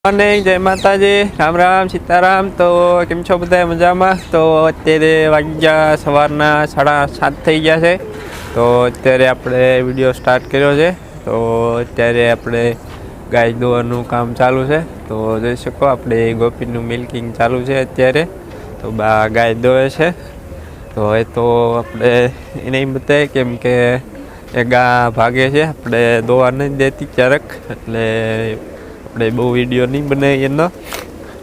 અને જય માતાજી, રામ રામ, સીતારામ। તો કેમ છો બધા? મજામાં? તો અત્યારે વાગ્યા સવારના 7:30 થઈ ગયા છે। તો અત્યારે આપણે વિડીયો સ્ટાર્ટ કર્યો છે। તો અત્યારે આપણે ગાય દોવાનું કામ ચાલુ છે। તો જોઈ શકો આપણે ગોપીનું મિલ્કિંગ ચાલુ છે અત્યારે। તો બા ગાય દોવે છે। તો એ તો આપણે એ નહીં બતાવીએ કેમ કે એ ગા ભાગે છે, આપણે દોવા નથી દેતી ક્યારેક, એટલે આપણે બહુ વિડીયો નહીં બનાવીએ એનો।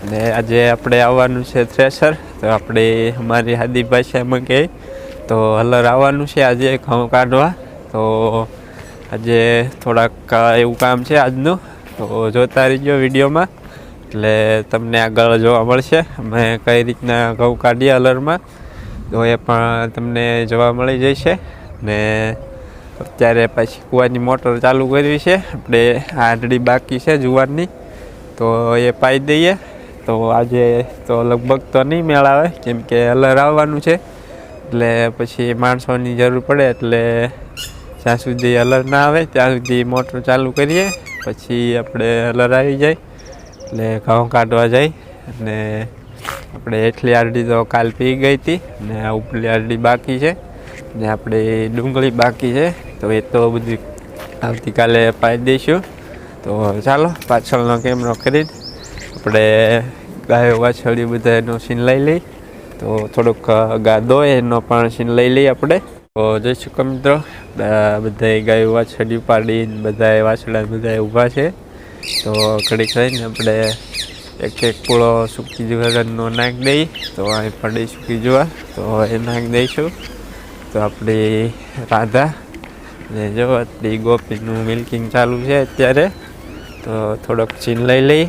ને આજે આપણે આવવાનું છે થ્રેસર। તો આપણે અમારી સાદી ભાષામાં કહે તો હલર આવવાનું છે આજે ઘઉં કાઢવા। તો આજે થોડાક એવું કામ છે આજનું, તો જોતા રહીજો વિડીયોમાં, એટલે તમને આગળ જોવા મળશે અમે કઈ રીતના ઘઉં કાઢીએ હલરમાં। તો એ પણ તમને જોવા મળી જશે। ને અત્યારે પછી કૂવાની મોટર ચાલુ કરવી છે આપણે। આંધળી બાકી છે જુવારની, તો એ પાઈ દઈએ। તો આજે તો લગભગ તો નહીં મેળ આવે કેમ કે હલર આવવાનું છે, એટલે પછી માણસોની જરૂર પડે, એટલે જ્યાં સુધી હલર ના આવે ત્યાં સુધી મોટર ચાલુ કરીએ, પછી આપણે હલર આવી જાય એટલે ઘઉં કાઢવા જાય। અને આપણે હેઠલી આરડી તો કાલ પી ગઈ હતી, ને આ ઉપલી આરડી બાકી છે, ને આપણે ડુંગળી બાકી છે। તો એ તો બધું આવતીકાલે પાઈ દઈશું। તો ચાલો પાછળનો કેમેરો કરી આપણે ગાયો વાછળ્યું બધા એનો સીન લઈ લઈ। તો થોડુંક ગા દોય એનો પણ સીન લઈ લઈએ આપણે। તો જોઈ શકો મિત્રો, બધા ગાયો વાછળ્યું પાડીને બધા વાછડા બધા ઊભા છે। તો ઘડીક રહીને આપણે એક એક પૂળો સૂકી જુવારનો નાખી દઈએ। તો અહીં પડી સૂકી જુવાર, તો એ નાખી દઈશું। તો આપણી રાધા ને જો આપણી ગોપીનું મિલ્કિંગ ચાલુ છે અત્યારે। તો થોડોક ચીન લઈ લઈ।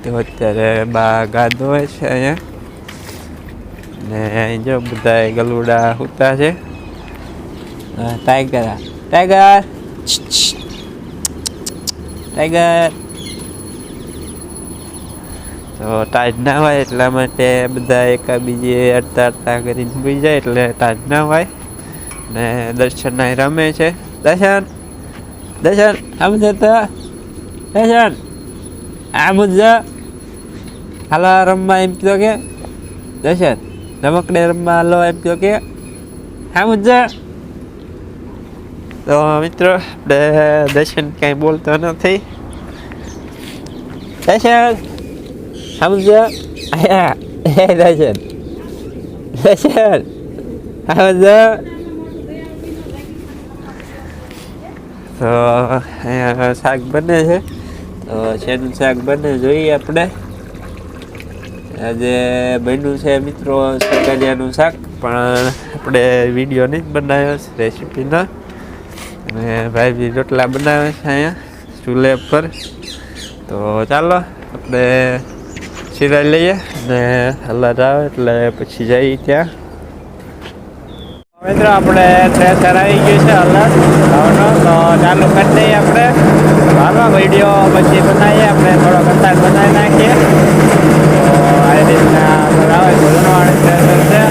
તો અત્યારે બા ગા દોવે છે અહીંયા, ને જો બધા ગલુડા સૂતા છે। Tiger tiger tiger. તો ટાઈટ ના હોય એટલા માટે બધા એકાબીજે અડતા અડતા કરીને સુઈ જાય, એટલે ટાઈટ ના હોય। ને દર્શન અહીં રમે છે। દર્શન દર્શન આમ જતા દર્શન આમ જ હાલો રમવા એમ કીધો કે દર્શન રમકડે રમવા હાલો એમ કીધો કે આમ જ। તો મિત્રો આપણે દર્શન કાંઈ બોલતો નથી। દર્શન સમજો હે દર્શન દર્શન સમજો। તો અહીંયા શાક બને છે। તો શેનું શાક બને જોઈએ આપણે। આજે બન્યું છે મિત્રો સગરિયાનું શાક, પણ આપણે વિડીયો નહીં બનાવ્યો રેસીપીનો। અને ભાઈ રોટલા બનાવે છે અહીંયા ચૂલે પર। તો ચાલો આપણે સિરાઈ લઈએ ને હલર આવે એટલે પછી જઈએ ત્યાં। મિત્રો આપણે થ્રેસર આવી ગયું છે હલર ઘઉંનો, તો ચાલુ કરી દઈએ આપણે। હાલો વિડીયો પછી બનાવીએ આપણે, થોડો કતાર બનાવી નાખીએ। તો આ રીતના હલર આવે તો જૂનવાણી થ્રેસર છે।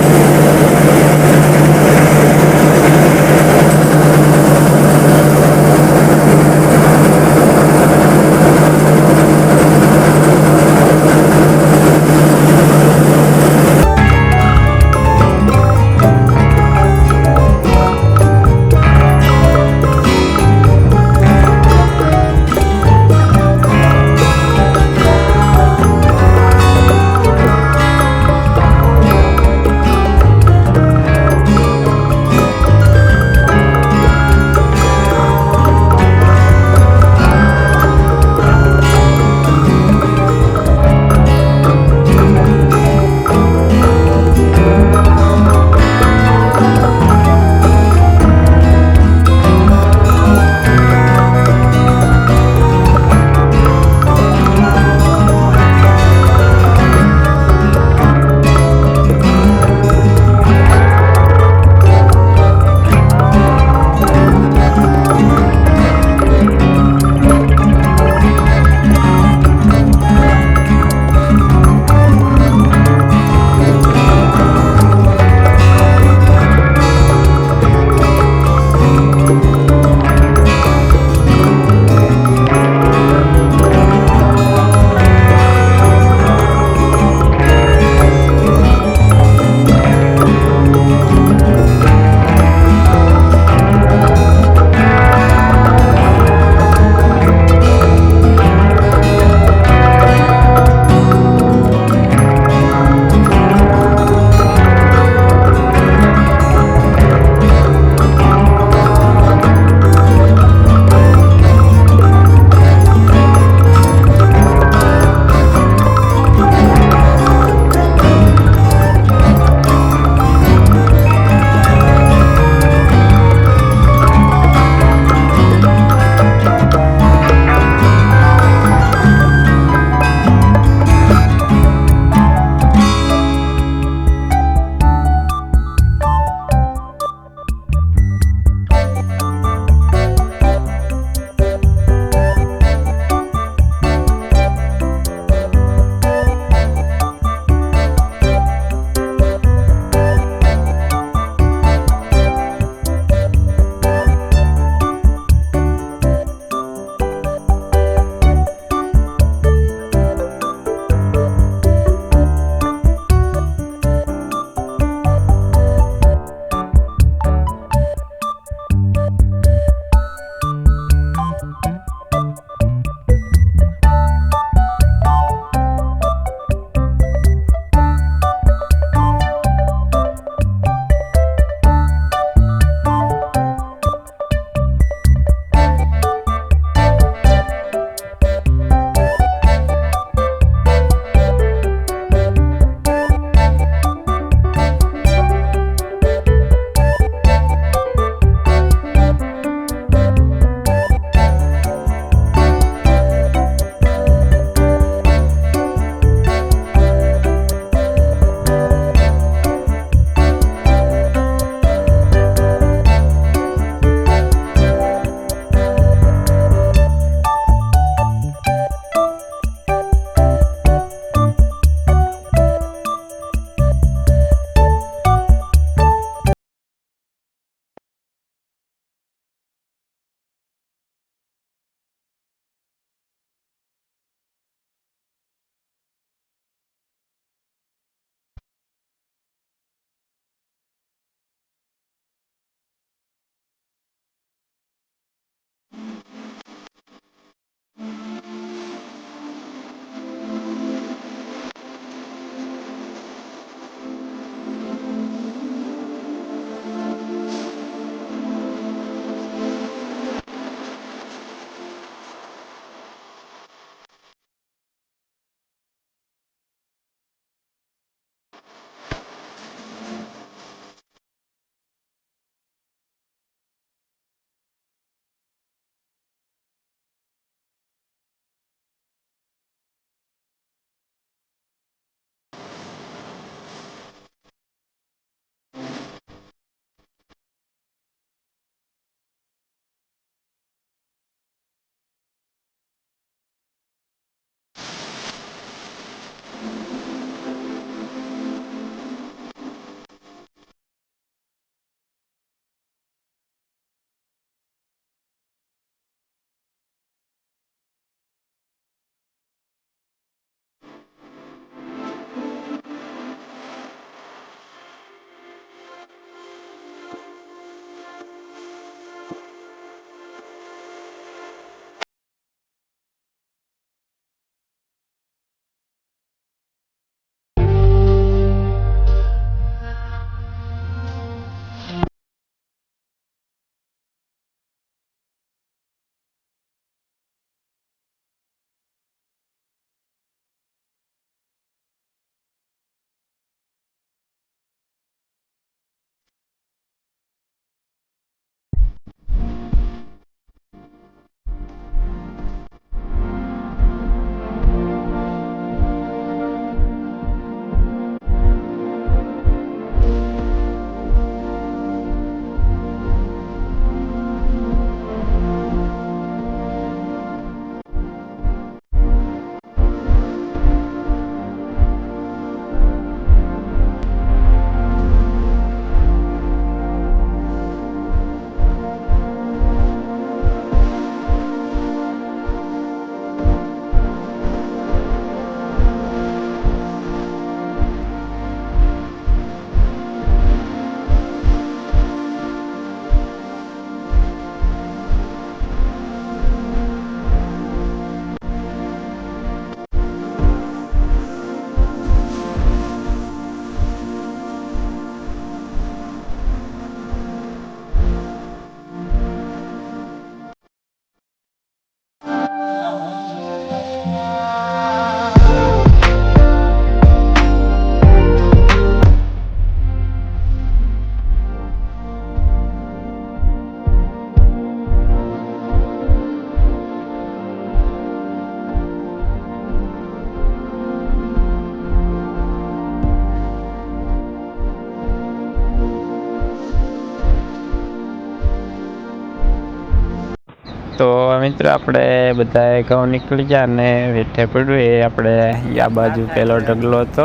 તો મિત્રો આપણે બધાએ ઘઉં નીકળી ગયા અને વેઠે પડ્યું એ આપણે આ બાજુ પહેલો ઢગલો હતો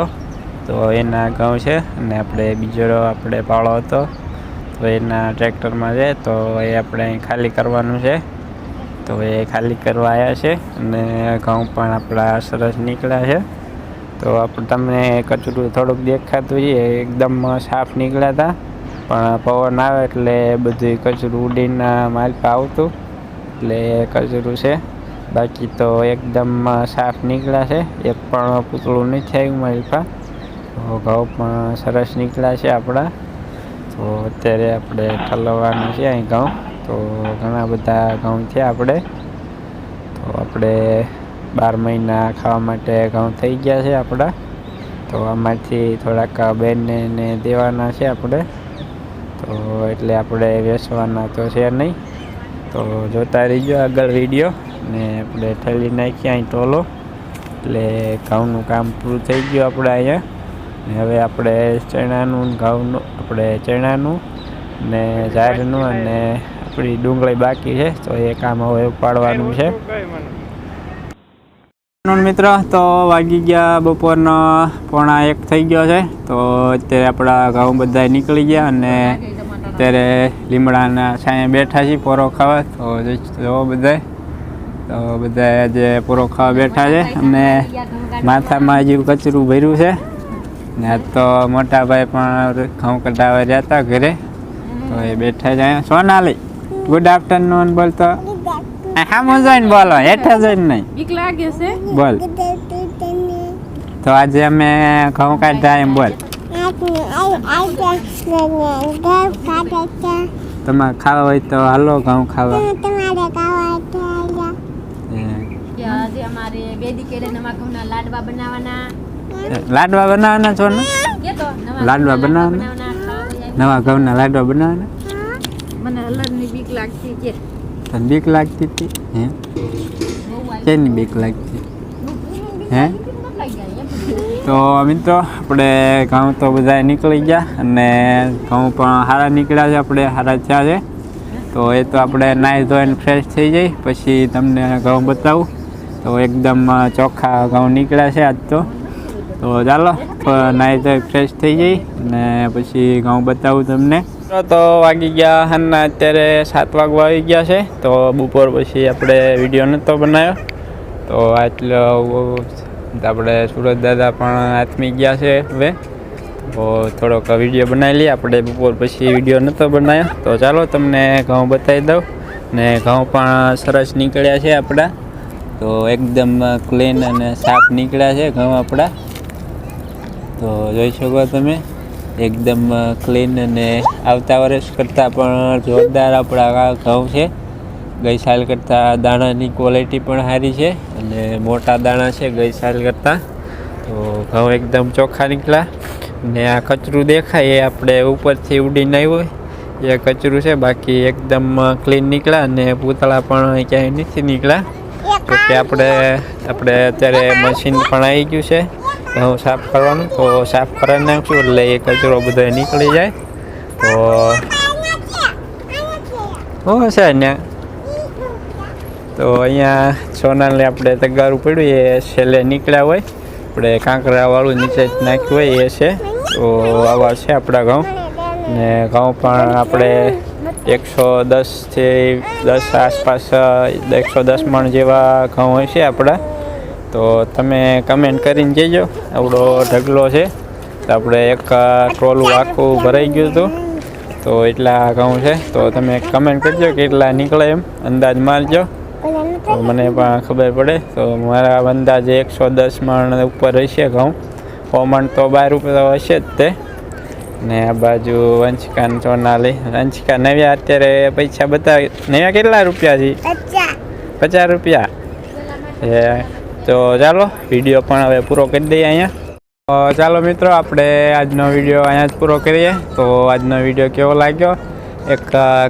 તો એના ઘઉં છે અને આપણે બીજો આપણે પાળો હતો તો એના ટ્રેક્ટરમાં છે તો એ આપણે ખાલી કરવાનું છે તો એ ખાલી કરવા આવ્યા છે અને ઘઉં પણ આપણા સરસ નીકળ્યા છે તો આપણે તમને કચરું થોડુંક દેખાતું છે એકદમ સાફ નીકળ્યા હતા પણ પવન આવે એટલે બધું કચરું ઉડીને માલપા આવતું એટલે કચરું છે બાકી તો એકદમ સાફ નીકળ્યા છે એક પણ પૂતળું નથી આવ્યું માલપા તો ઘઉં પણ સરસ નીકળ્યા છે આપણા તો અત્યારે આપણે ઠલવવાનું છે અહીં ઘઉં તો ઘણા બધા ઘઉં છે આપણે તો આપણે 12 મહિના ખાવા માટે ઘઉં થઈ ગયા છે આપણા તો આમાંથી થોડાક બેનને દેવાના છે આપણે તો એટલે આપણે વેચવાના તો છે નહીં તો જોતા રહીજો આગળ વિડીયો ને આપણે ઠેલી નાખીએ અહીં ટોલો એટલે ઘઉંનું કામ પૂરું થઈ ગયું આપણે અહીંયા ને હવે આપણે ચણાનું ઘઉંનું આપણે ચણાનું ને ઝાડનું અને આપણી ડુંગળી બાકી છે તો એ કામ હવે ઉપાડવાનું છે મિત્રો તો વાગી ગયા બપોરનો 12:45 થઈ ગયો છે તો અત્યારે આપણા ઘઉં બધા નીકળી ગયા અને અત્યારે લીમડાના છાંયે બેઠા છીએ પોરો ખાવા તો જો બધા આજે પોરો ખાવા બેઠા છે અને માથામાં હજી કચરું ભર્યું છે ને આજ તો મોટા ભાઈ પણ ઘઉં કઢાવા રહ્યા હતા ઘરે તો એ બેઠા છે અહીંયા સોનાલી ગુડ આફ્ટરનૂન બોલતો હા જોઈને બોલો હેઠા જોઈને નહીં બીક લાગે છે બોલ તો આજે અમે ઘઉં કાઢ્યા એમ બોલ તમારે ખાવા હોય તો હાલો ઘઉં ખાવા લાડવા બનાવવાના છો ને લાડવા બનાવવાના નવા ઘઉંના લાડવા બનાવવાના મને અલગની બીક લાગતી છે તને બીક લાગતી હતી હે શેની બીક લાગતી હે તો મિત્રો આપણે ઘઉં તો બધા નીકળી ગયા અને ઘઉં પણ સારા નીકળ્યા છે આપણે સારા થયા છે તો એ તો આપણે નાહી ધોઈને ફ્રેશ થઈ જાય પછી તમને ઘઉં બતાવું તો એકદમ ચોખ્ખા ઘઉં નીકળ્યા છે આજ તો ચાલો નાહી ધોઈ ફ્રેશ થઈ જાય અને પછી ઘઉં બતાવું તમને તો વાગી ગયા હાલના અત્યારે 7 વાગવા આવી ગયા છે તો બપોર પછી આપણે વિડીયો નહોતો બનાવ્યો તો આટલો આપણે સુરત દાદા પણ આથમી ગયા છે હવે તો થોડોક વિડીયો બનાવી લઈએ આપણે બપોર પછી વિડીયો નહોતો બનાવ્યો તો ચાલો તમને ઘઉં બતાવી દઉં ને ઘઉં પણ સરસ નીકળ્યા છે આપણા તો એકદમ ક્લીન અને સાફ નીકળ્યા છે ઘઉં આપણા તો જોઈ શકો તમે એકદમ ક્લીન અને આવતા વર્ષ કરતાં પણ જોરદાર આપણા ઘઉં છે ગઈ સાલ કરતાં દાણાની ક્વોલિટી પણ સારી છે અને મોટા દાણા છે ગઈ સાલ કરતાં તો ઘઉં એકદમ ચોખ્ખા નીકળ્યા ને આ કચરું દેખાય એ આપણે ઉપરથી ઉડીને આવ્યું એ કચરું છે બાકી એકદમ ક્લીન નીકળ્યા અને પૂતળા પણ ક્યાંય નથી નીકળ્યા તો કે આપણે અત્યારે મશીન પણ આવી ગયું છે ઘઉં સાફ કરવાનું તો સાફ કરી નાખશું એટલે એ કચરો બધો નીકળી જાય તો છે ને તો અહીંયા સોનાને આપણે તગારું પડ્યું એ છેલ્લે નીકળ્યા હોય આપણે કાંકરાવાળું નીચે નાખ્યું હોય એ છે તો આવા છે આપણા ઘઉં ને ઘઉં પણ આપણે 110થી 10 આસપાસ 110 મણ જેવા ઘઉં હોય છે આપણા તો તમે કમેન્ટ કરીને જજો આવડો ઢગલો છે તો આપણે એક ટ્રોલું આખું ભરાઈ ગયું હતું તો એટલા ઘઉં છે તો તમે કમેન્ટ કરજો કે કેટલા નીકળે એમ અંદાજ મારજો તો મને પણ ખબર પડે તો મારા અંદાજે 110 મણ ઉપર હશે ઘઉં 100 મણ તો 12 રૂપિયા હશે જ તે ને આ બાજુ વંશિકા સોનાલી વંશિકા નવ્યા અત્યારે પૈસા બતાવી નવ્યા કેટલા રૂપિયા છે 50 રૂપિયા તો ચાલો વિડીયો પણ હવે પૂરો કરી દઈએ અહીંયા ચાલો મિત્રો આપણે આજનો વિડીયો અહીંયા જ પૂરો કરીએ તો આજનો વિડીયો કેવો લાગ્યો એક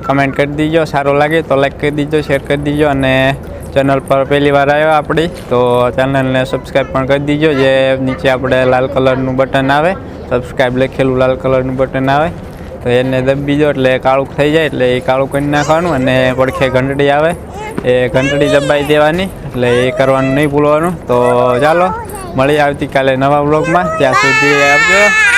કમેન્ટ કરી દીજો સારો લાગે તો લાઈક કરી દીજો શેર કરી દીજો અને ચેનલ પર પહેલી વાર આવ્યો આપણી તો ચેનલને સબસ્ક્રાઈબ પણ કરી દીજો જે નીચે આપણે લાલ કલરનું બટન આવે સબસ્ક્રાઈબ લખેલું લાલ કલરનું બટન આવે તો એને દબી દો એટલે કાળું થઈ જાય એટલે એ કાળું કરી નાખવાનું અને પડખે ઘંટડી આવે એ ઘંટડી દબાઈ દેવાની, એટલે એ કરવાનું નહીં ભૂલવાનું. તો ચાલો મળીએ આવતીકાલે નવા બ્લોગમાં. ત્યાં સુધી આવજો.